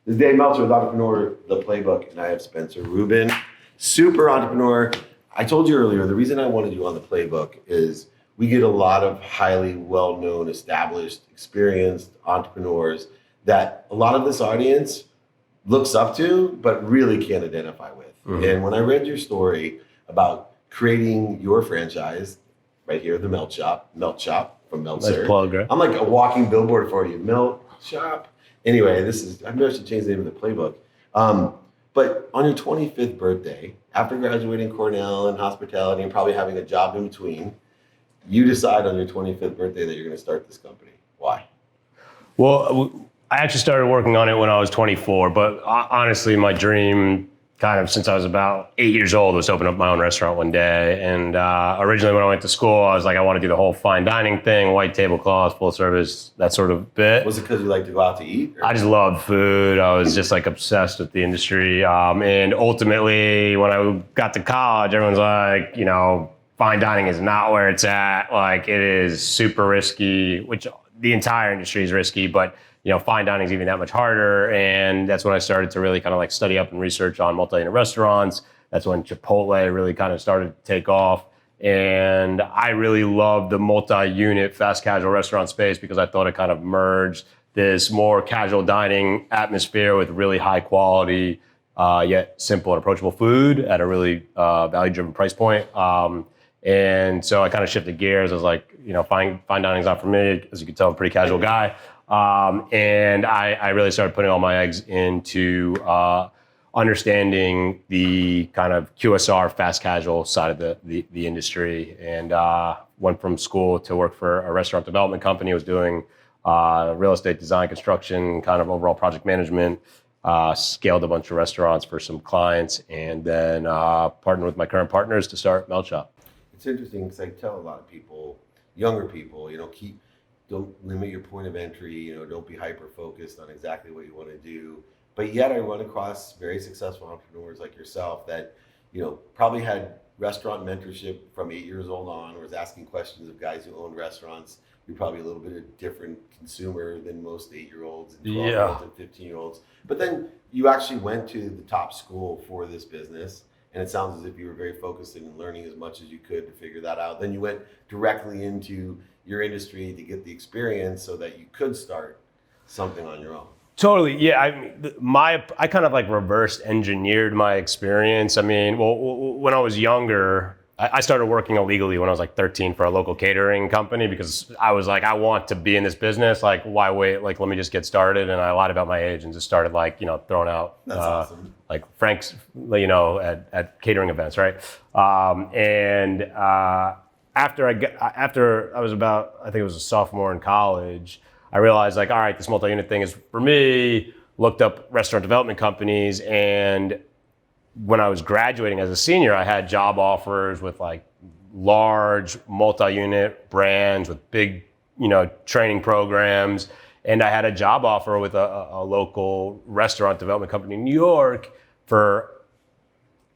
This is Dave Meltzer with Entrepreneur, The Playbook, and I have Spencer Rubin, super entrepreneur. I told you earlier, the reason I wanted you on The Playbook is we get a lot of highly well-known, established, experienced entrepreneurs that a lot of this audience looks up to, but really can't identify with. Mm-hmm. And when I read your story about creating your franchise, right here, the Melt Shop from Meltzer. Nice plug, right? I'm like a walking billboard for you, Melt Shop. Anyway, I maybe I should change the name of the playbook. But on your 25th birthday, after graduating Cornell and hospitality and probably having a job in between, you decide on your 25th birthday that you're going to start this company. Why? Well, I actually started working on it when I was 24, but honestly, my dream kind of since I was about 8 years old was to open up my own restaurant one day. And originally when I went to school, I was like, I want to do the whole fine dining thing, white tablecloths, full service, that sort of bit. Was it because you like to go out to eat? Or? I just loved food. I was just like obsessed with the industry. And ultimately, when I got to college, everyone's like, fine dining is not where it's at. Like it is super risky, which the entire industry is risky, but fine dining is even that much harder. And that's when I started to really kind of like study up and research on multi-unit restaurants. That's when Chipotle really kind of started to take off. And I really loved the multi-unit fast casual restaurant space because I thought it kind of merged this more casual dining atmosphere with really high quality, yet simple and approachable food at a really value-driven price point. And so I kind of shifted gears. I was like, fine dining is not for me. As you can tell, I'm a pretty casual guy. And I really started putting all my eggs into understanding the kind of QSR fast casual side of the industry, and went from school to work for a restaurant development company. I was doing real estate design, construction, kind of overall project management, scaled a bunch of restaurants for some clients, and then partnered with my current partners to start Melt Shop. It's interesting because I tell a lot of people, younger people, don't limit your point of entry, don't be hyper-focused on exactly what you want to do. But yet I run across very successful entrepreneurs like yourself that, probably had restaurant mentorship from 8 years old on, was asking questions of guys who own restaurants. You're probably a little bit of a different consumer than most 8-year-olds and 12-year-olds and 15-year-olds. But then you actually went to the top school for this business. And it sounds as if you were very focused in learning as much as you could to figure that out. Then you went directly into your industry to get the experience so that you could start something on your own. Totally, yeah. I kind of like reverse engineered my experience. When I was younger, I started working illegally when I was like 13 for a local catering company because I was like, I want to be in this business. Like, why wait? Like, let me just get started. And I lied about my age and just started like, throwing out awesome. Like Frank's, at catering events, right? After I was about, I think it was a sophomore in college, I realized like, all right, this multi-unit thing is for me. Looked up restaurant development companies, and when I was graduating as a senior, I had job offers with like large multi-unit brands with big, training programs. And I had a job offer with a local restaurant development company in New York for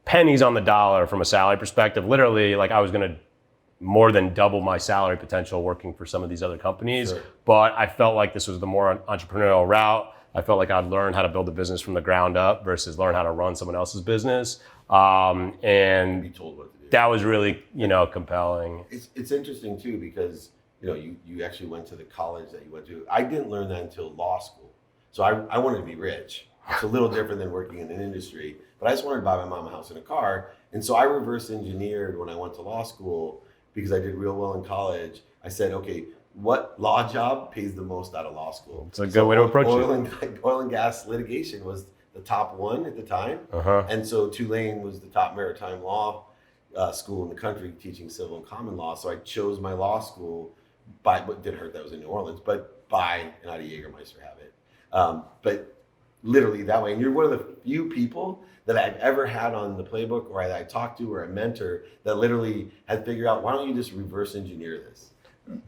pennies on the dollar from a salary perspective. Literally, like I was going to more than double my salary potential working for some of these other companies. Sure. But I felt like this was the more entrepreneurial route. I felt like I'd learn how to build a business from the ground up versus learn how to run someone else's business. And be told what to do. That was really, compelling. It's interesting too, because, you actually went to the college that you went to. I didn't learn that until law school. So I wanted to be rich. It's a little different than working in an industry, but I just wanted to buy my mom a house and a car. And so I reverse engineered when I went to law school because I did real well in college. I said, okay, what law job pays the most out of law school? It's a good way to approach it. Oil and gas litigation was the top one at the time. Uh-huh. And so Tulane was the top maritime law school in the country teaching civil and common law. So I chose my law school by, what didn't hurt that was in New Orleans, but by, and I had a Jägermeister habit. But literally that way. And you're one of the few people that I've ever had on the playbook or I talked to or a mentor that literally had figured out, why don't you just reverse engineer this?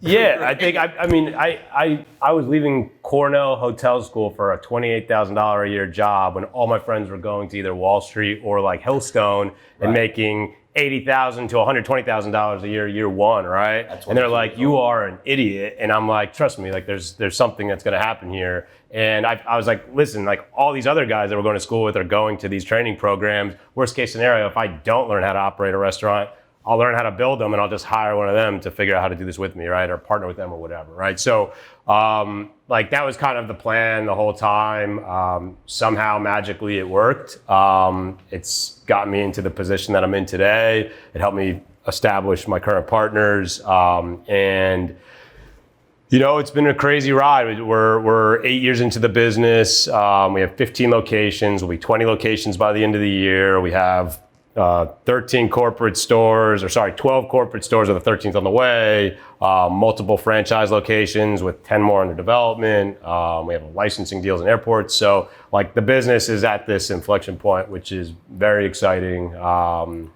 Yeah, I think, I was leaving Cornell Hotel School for a $28,000 a year job when all my friends were going to either Wall Street or like Hillstone and making $80,000 to $120,000 a year one, right? And they're like, you are an idiot. And I'm like, trust me, like there's something that's going to happen here. And I was like, listen, like all these other guys that we're going to school with are going to these training programs. Worst case scenario, if I don't learn how to operate a restaurant, I'll learn how to build them and I'll just hire one of them to figure out how to do this with me, right? Or partner with them or whatever, right? So like that was kind of the plan the whole time. Somehow magically it worked. It's got me into the position that I'm in today. It helped me establish my current partners. And you know, it's been a crazy ride. We're 8 years into the business. We have 15 locations. We'll be 20 locations by the end of the year. We have 12 corporate stores with the 13th on the way, multiple franchise locations with 10 more under development. We have licensing deals in airports. So like the business is at this inflection point, which is very exciting. And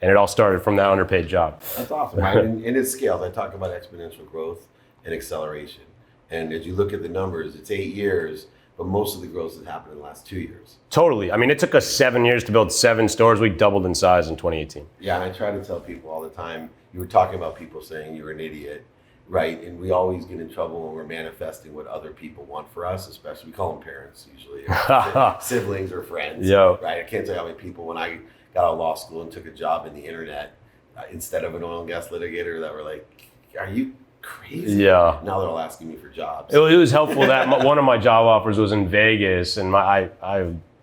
it all started from that underpaid job. That's awesome, right? And it scales. I talk about exponential growth and acceleration. And as you look at the numbers, it's 8 years, but most of the growth has happened in the last 2 years. Totally. I mean, it took us 7 years to build 7 stores. We doubled in size in 2018. Yeah, and I try to tell people all the time, you were talking about people saying you're an idiot, right? And we always get in trouble when we're manifesting what other people want for us, especially, we call them parents usually, or siblings or friends, right? I can't tell you how many people, when I got out of law school and took a job in the internet, instead of an oil and gas litigator, that were like, are you crazy? Yeah. Now they're all asking me for jobs. It was helpful that one of my job offers was in Vegas, and I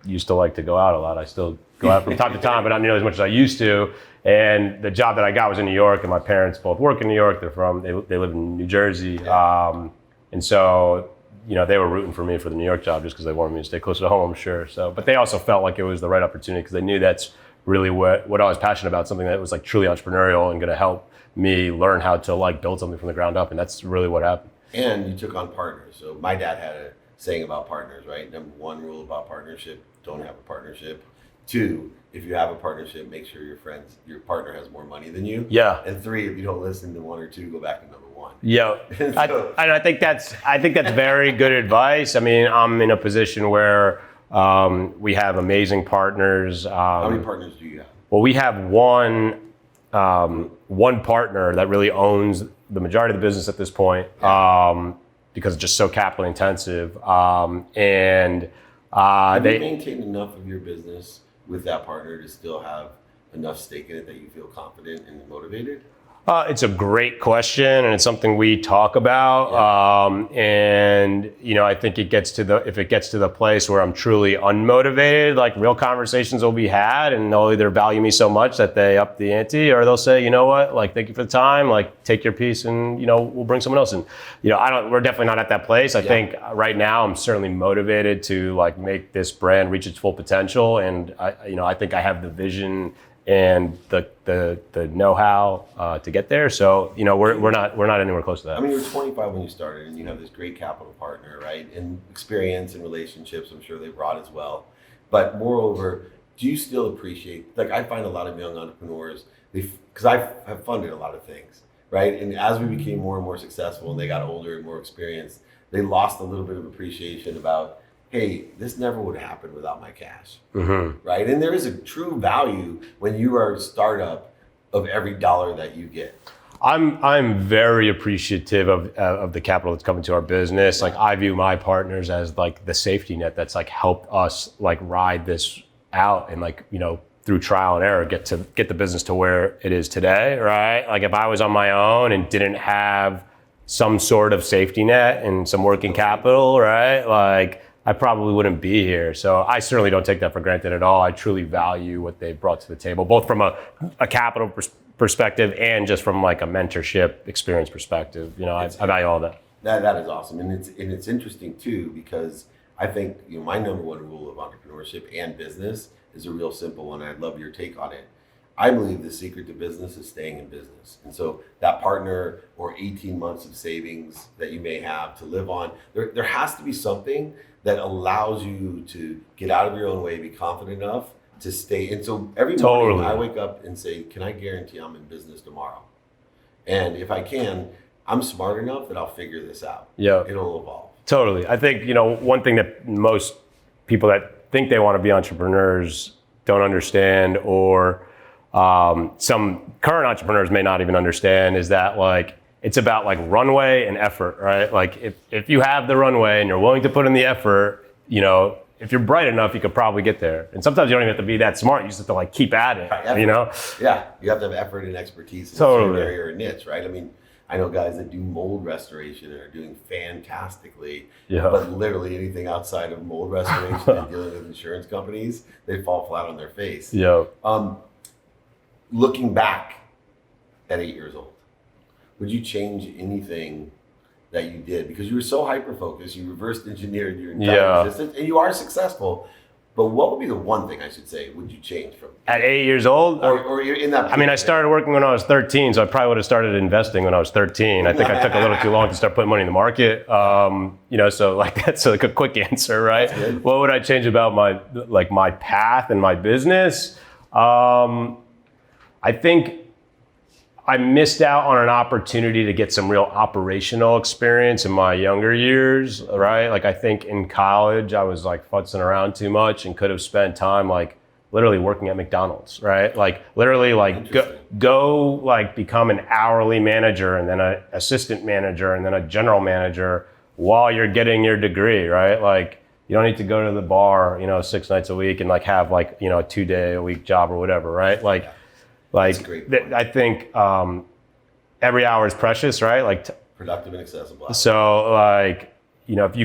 used to like to go out a lot. I still go out from time to time, but not nearly as much as I used to. And the job that I got was in New York, and my parents both work in New York. They live in New Jersey, and so you know they were rooting for me for the New York job just because they wanted me to stay closer to home, I'm sure. So, but they also felt like it was the right opportunity because they knew that's really what I was passionate about, something that was like truly entrepreneurial and going to help me learn how to like build something from the ground up, and that's really what happened. And you took on partners. So my dad had a saying about partners, right? Number 1 rule about partnership: don't have a partnership. 2, if you have a partnership, make sure your partner has more money than you. Yeah. And 3, if you don't listen to 1 or 2, go back to number 1. Yeah. I think that's very good advice. I mean, I'm in a position where we have amazing partners. How many partners do you have? Well, we have one partner that really owns the majority of the business at this point, because it's just so capital intensive. Have you maintained enough of your business with that partner to still have enough stake in it that you feel confident and motivated? It's a great question, and it's something we talk about. And you know, I think if it gets to the place where I'm truly unmotivated, like real conversations will be had, and they'll either value me so much that they up the ante, or they'll say, you know what, like thank you for the time, like take your piece, and you know we'll bring someone else in. You know, we're definitely not at that place. I think right now I'm certainly motivated to like make this brand reach its full potential, and I think I have the vision and the know-how to get there. So you know we're not anywhere close to that. I mean, you were 25 when you started, and you have this great capital partner, right? And experience and relationships, I'm sure they brought as well. But moreover, do you still appreciate? Like I find a lot of young entrepreneurs, because I have funded a lot of things, right? And as we became more and more successful, and they got older and more experienced, they lost a little bit of appreciation about, hey, this never would happen without my cash, right? And there is a true value when you are a startup of every dollar that you get. I'm very appreciative of the capital that's coming to our business. Like I view my partners as like the safety net that's like helped us like ride this out and like, you know, through trial and error get the business to where it is today, right? Like if I was on my own and didn't have some sort of safety net and some working capital, right? Like I probably wouldn't be here. So I certainly don't take that for granted at all. I truly value what they've brought to the table, both from a capital perspective and just from like a mentorship experience perspective. You know, I value all that. That is awesome. And it's interesting too, because I think, you know, my number 1 rule of entrepreneurship and business is a real simple one. I'd love your take on it. I believe the secret to business is staying in business. And so that partner or 18 months of savings that you may have to live on, there has to be something that allows you to get out of your own way, be confident enough to stay. And so every morning I wake up and say, can I guarantee I'm in business tomorrow? And if I can, I'm smart enough that I'll figure this out. Yeah. It'll evolve. Totally. I think, you know, one thing that most people that think they want to be entrepreneurs don't understand or some current entrepreneurs may not even understand is that like, it's about like runway and effort, right? Like if you have the runway and you're willing to put in the effort, you know, if you're bright enough, you could probably get there. And sometimes you don't even have to be that smart. You just have to like keep at it, Effort. you know? Yeah, you have to have effort and expertise in Totally. a certain area or niche, right? I mean, I know guys that do mold restoration and are doing fantastically, Yeah. but literally anything outside of mold restoration and dealing with insurance companies, they fall flat on their face. Yeah. Looking back at 8 years old, would you change anything that you did? Because you were so hyper-focused, you reversed engineered your entire existence, and you are successful. But what would be the one thing I should say would you change from? At 8 years old? Or you're in that. I mean, I started working when I was 13, so I probably would have started investing when I was 13. I think I took a little too long to start putting money in the market. You know, so like that's like a quick answer, right? What would I change about my path and my business? I think I missed out on an opportunity to get some real operational experience in my younger years, right? Like I think in college, I was like futzing around too much and could have spent time like literally working at McDonald's, right? Like literally like go like become an hourly manager and then an assistant manager and then a general manager while you're getting your degree, right? Like you don't need to go to the bar, you know, 6 nights a week and like have like, you know, a 2-day-a-week job or whatever, right? Like, I think every hour is precious, right? Like productive and accessible. So like, you know, if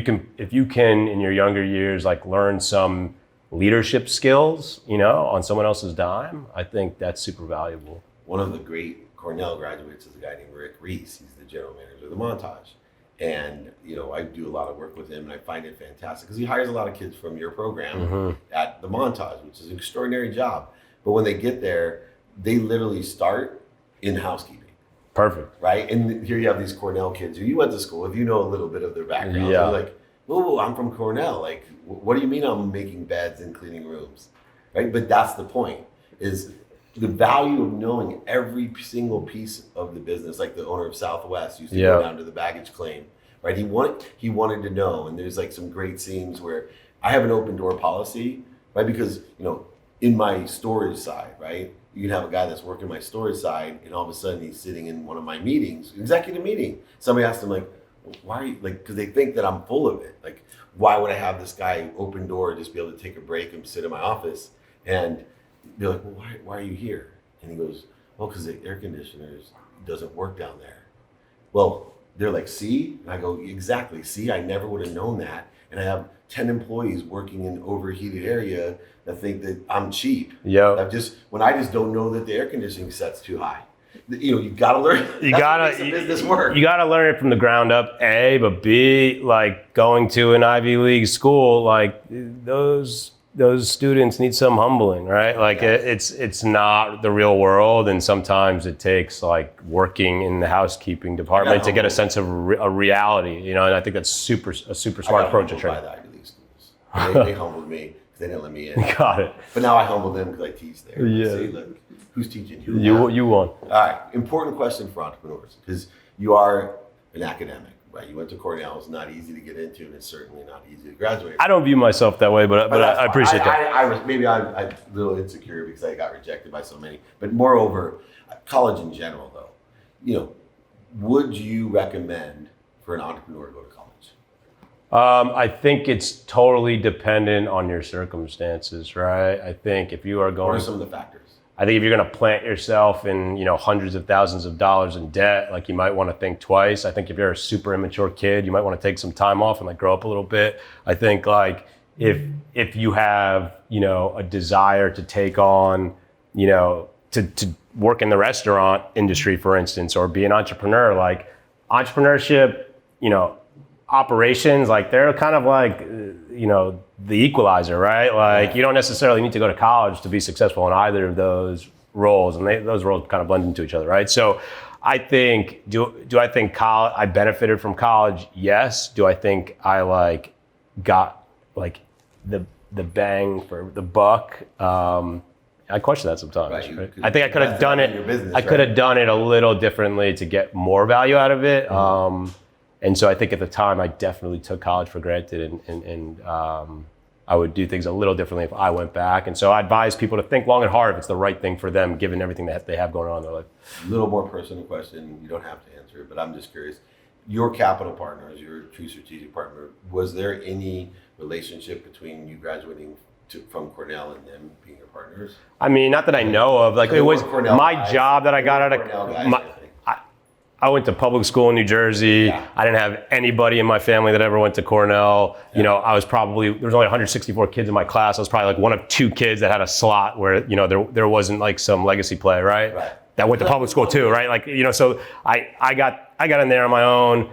you can in your younger years, like learn some leadership skills, you know, on someone else's dime, I think that's super valuable. One of the great Cornell graduates is a guy named Rick Reese. He's the general manager of the Montage. And, you know, I do a lot of work with him and I find it fantastic because he hires a lot of kids from your program at the Montage, which is an extraordinary job. But when they get there, they literally start in housekeeping. Perfect. Right? And here you have these Cornell kids who you went to school with, you know a little bit of their background. Yeah. They're like, oh, I'm from Cornell. Like, what do you mean I'm making beds and cleaning rooms? Right? But that's the point, is the value of knowing every single piece of the business. Like the owner of Southwest used to go down to the baggage claim. Right? He wanted to know. And there's like some great scenes where I have an open door policy, right? Because, you know, in my storage side, right? You can have a guy that's working my storage side and all of a sudden he's sitting in one of my meetings, executive meeting. Somebody asked him like, why are you, like, because they think that I'm full of it. Like, why would I have this guy open door, just be able to take a break and sit in my office? And they're like, well, why are you here? And he goes, well, because the air conditioners doesn't work down there. Well, they're like, see? And I go, exactly, see, I never would have known that. And I have 10 employees working in overheated area that think that I'm cheap. Yeah. When I just don't know that the air conditioning set's too high. You know, you gotta learn. You gotta make business work. You gotta learn it from the ground up, A, but B, like going to an Ivy League school, like those students need some humbling, right? Like it's not the real world, and sometimes it takes like working in the housekeeping department to get a sense of a reality, you know. And I think that's a super smart approach to by training. the Ivy League schools. They humbled me because they didn't let me in. Got it. But now I humble them because I teach there. Yeah. See, look, who's teaching who? You won. All right. Important question for entrepreneurs, because you are an academic, right? You went to Cornell. It's not easy to get into, and it's certainly not easy to graduate. I don't view myself that way, but I appreciate that. I'm a little insecure because I got rejected by so many. But moreover, college in general, though, you know, would you recommend for an entrepreneur to go to college? I think it's totally dependent on your circumstances, right? I think if you are going, What are some of the factors? I think if you're going to plant yourself in, you know, hundreds of thousands of dollars in debt, like you might want to think twice. I think if you're a super immature kid, you might want to take some time off and like grow up a little bit. I think like if you have, you know, a desire to take on, you know, to work in the restaurant industry, for instance, or be an entrepreneur, like entrepreneurship, you know, operations, like they're kind of like, you know, the equalizer, right? Like you don't necessarily need to go to college to be successful in either of those roles, and those roles kind of blend into each other, right? So I think, do I think I benefited from college? Yes. Do I think I like got like the bang for the buck? I question that sometimes. Right? I think I could have done it. I could have done it a little differently to get more value out of it. And so I think at the time I definitely took college for granted, and I would do things a little differently if I went back. And so I advise people to think long and hard if it's the right thing for them, given everything that they have going on in their life. A little more personal question. You don't have to answer it, but I'm just curious. Your capital partners, your true strategic partner, was there any relationship between you graduating from Cornell and them being your partners? I mean, not that I know of. Like, So it was Cornell my guys. job that I got out Cornell guys, of. I think. I went to public school in New Jersey. Yeah. I didn't have anybody in my family that ever went to Cornell. You know, I was probably, there was only 164 kids in my class. I was probably like one of 2 kids that had a slot where, you know, there wasn't like some legacy play, right? That went to public school too, right? Like, you know, so I got in there on my own.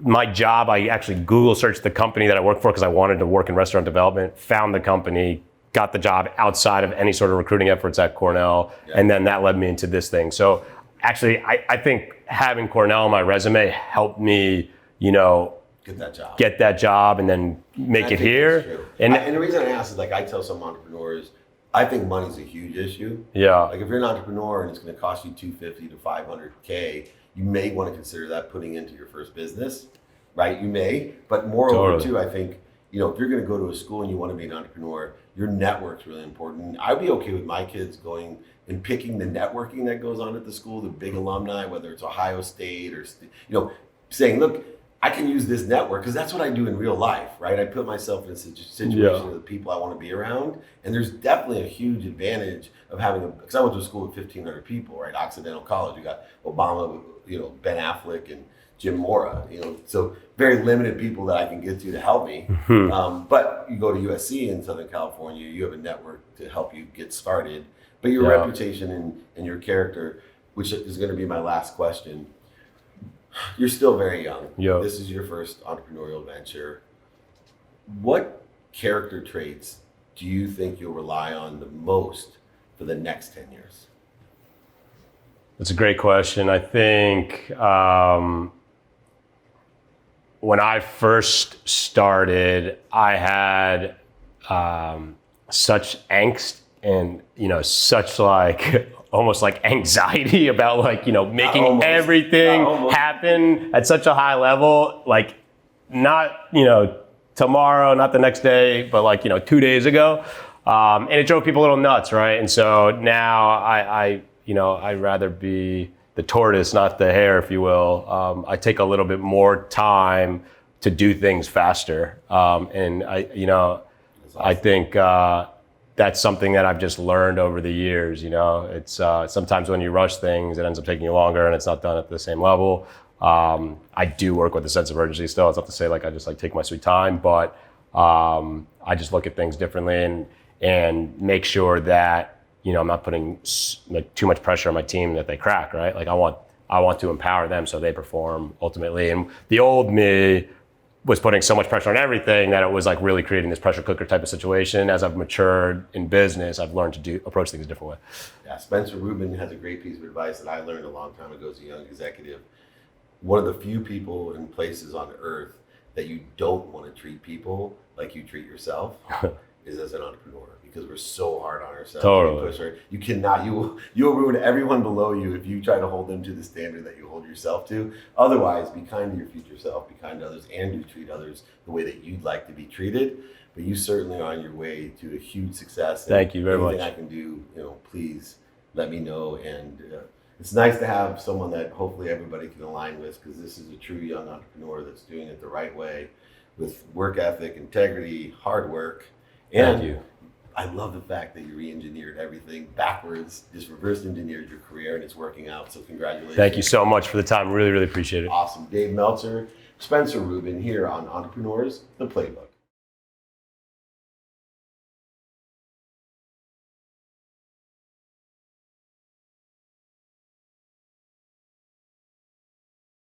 My job, I actually Google searched the company that I worked for because I wanted to work in restaurant development, found the company, got the job outside of any sort of recruiting efforts at Cornell. And then that led me into this thing. So actually, I think having Cornell on my resume helped me, you know, get that job and then make it here. And the reason I ask is, like, I tell some entrepreneurs, I think money's a huge issue. Yeah. Like, if you're an entrepreneur and it's going to cost you $250 to $500K, you may want to consider that putting into your first business, right? You may, but moreover too, I think, you know, if you're going to go to a school and you want to be an entrepreneur, your network's really important. I'd be okay with my kids going and picking the networking that goes on at the school, the big alumni, whether it's Ohio State or, you know, saying, look, I can use this network, because that's what I do in real life, right? I put myself in a situation with the people I want to be around. And there's definitely a huge advantage of having because I went to a school with 1,500 people, right? Occidental College, you got Obama, you know, Ben Affleck and Jim Mora, you know, so very limited people that I can get to help me. But you go to USC in Southern California, you have a network to help you get started. But your reputation and your character, which is going to be my last question, you're still very young. This is your first entrepreneurial venture. What character traits do you think you'll rely on the most for the next 10 years? That's a great question. I think when I first started, I had such angst and, you know, such like almost like anxiety about, like, you know, making everything happen at such a high level, like not, you know, tomorrow, not the next day, but like, you know, 2 days ago. And it drove people a little nuts, right? And so now I you know, I'd rather be the tortoise, not the hare, if you will. I take a little bit more time to do things faster. And you know, I think that's something that I've just learned over the years. You know, it's sometimes when you rush things, it ends up taking you longer and it's not done at the same level. I do work with a sense of urgency still. It's not to say like I just like take my sweet time, but I just look at things differently and make sure that, you know, I'm not putting like too much pressure on my team that they crack, right? Like I want to empower them so they perform ultimately. And the old me was putting so much pressure on everything that it was like really creating this pressure cooker type of situation. As I've matured in business, I've learned to approach things a different way. Yeah, Spencer Rubin has a great piece of advice that I learned a long time ago as a young executive. One of the few people and places on earth that you don't want to treat people like you treat yourself is as an entrepreneur, because we're so hard on ourselves. Totally. You cannot, you will ruin everyone below you if you try to hold them to the standard that you hold yourself to. Otherwise, be kind to your future self, be kind to others, and do treat others the way that you'd like to be treated. But you certainly are on your way to a huge success. Thank you very much. Anything I can do, you know, please let me know. And it's nice to have someone that hopefully everybody can align with, because this is a true young entrepreneur that's doing it the right way with work ethic, integrity, hard work. And Thank you. I love the fact that you re-engineered everything backwards, just reverse engineered your career, and it's working out. So congratulations. Thank you so much for the time. Really, really appreciate it. Awesome. Dave Meltzer, Spencer Rubin here on Entrepreneurs, The Playbook.